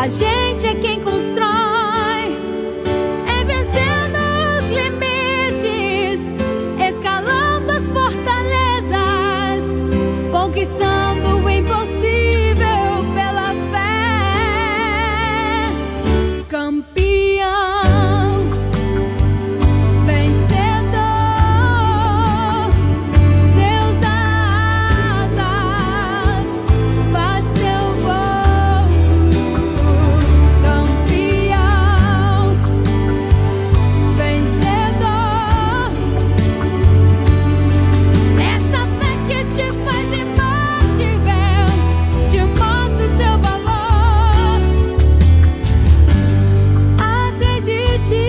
A gente é quem constrói, é vencendo os limites, escalando as fortalezas, conquistando o impossível pela fé. Campeão, vencedor, Deus dá asas, faz teu voo. Campeão, vencedor, essa fé que te faz imbatível, te mostra o teu valor. Acredite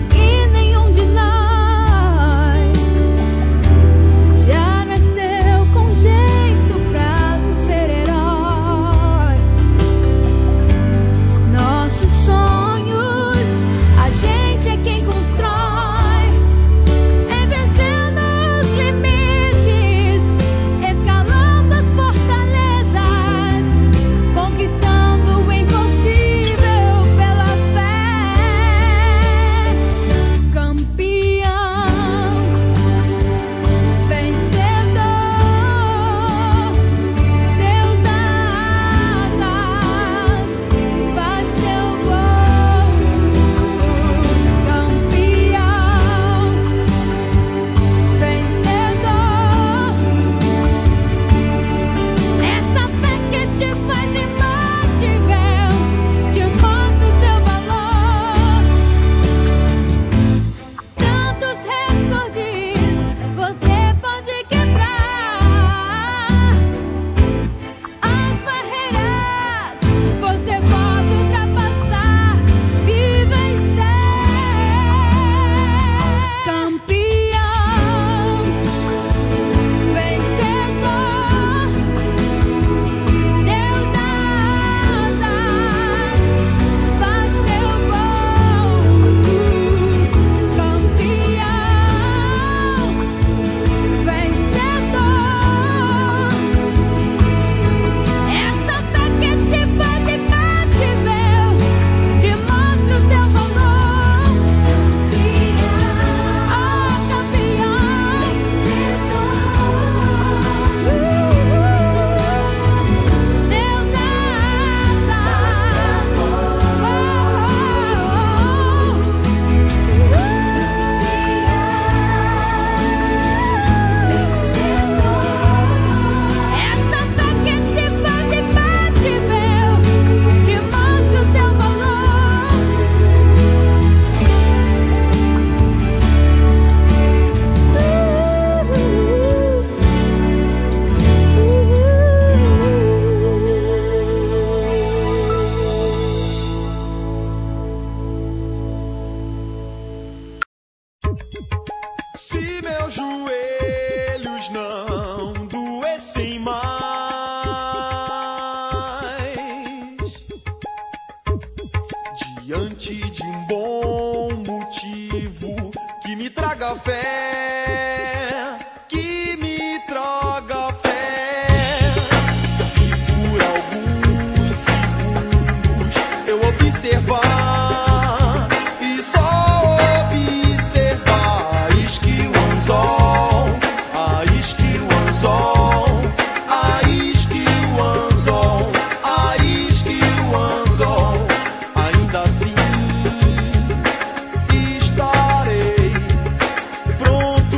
que nenhum de nós já nasceu com jeito pra super-herói. Nossos sonhos, a gente é quem constrói, é vencendo os limites, escalando as fortalezas, conquistando o impossível pela fé. Campeão, vencedor, Deus dá asas, faz teu voo. Campeão, vencedor, essa fé que te faz imbatível, te mostra o teu valor. Tantos recordes você pode quebrar, as barreiras você pode ultrapassar. Viva e ser campeão, vencedor, Deus dá asas, faz teu voo. Campeão, vencedor, essa fé que te faz imbatível, te mostra o teu valor. Oh, campeão, Deus dá essa fé que te faz imbatível, te mostra o teu valor. Se meus joelhos não doessem mais, diante de um bom motivo que me traga fé, que me traga fé. Se por alguns segundos eu observar e só observar, isque o anzol, a isque o anzol, a isque o anzol, a isque o anzol, ainda assim estarei pronto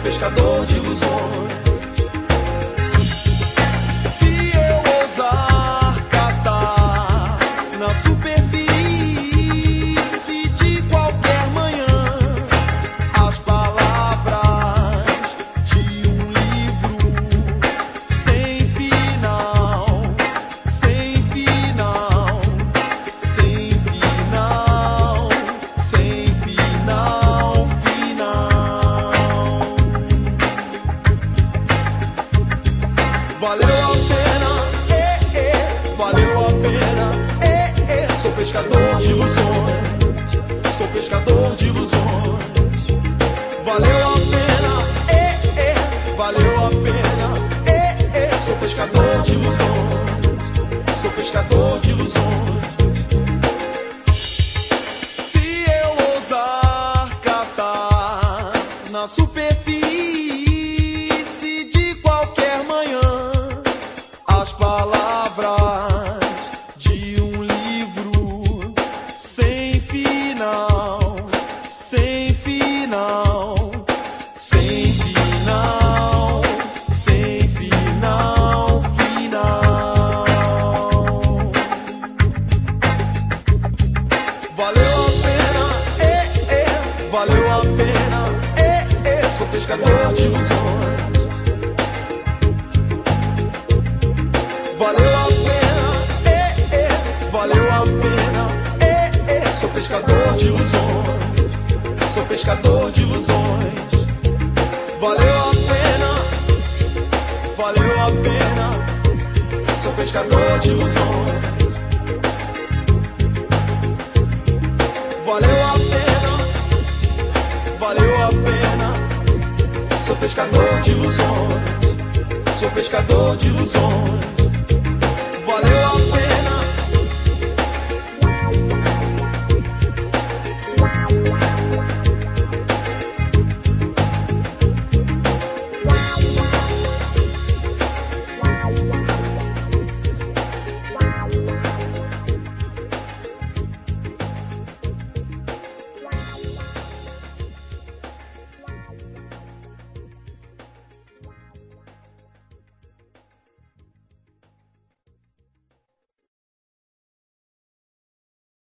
pescador de ilusões. Se eu ousar catar na superfície de qualquer manhã as palavras de um livro sem final, sem final, sem final, sem final, final. Valeu a pena, valeu a pena, sou pescador de ilusões, sou pescador de ilusões. Valeu a pena, valeu a pena, sou pescador de ilusões, sou pescador de ilusões. Se eu ousar catar na superfície de qualquer manhã as palavras de um livro sem final, sem final, sem final, sem final, final. Valeu a pena, valeu a pena, sou pescador de ilusões. Valeu a pena, valeu a pena, sou pescador de ilusões, sou pescador de ilusões. Valeu a pena, valeu a pena, sou pescador de ilusões. Valeu a pena, valeu a pena, sou pescador de ilusões, sou pescador de ilusões.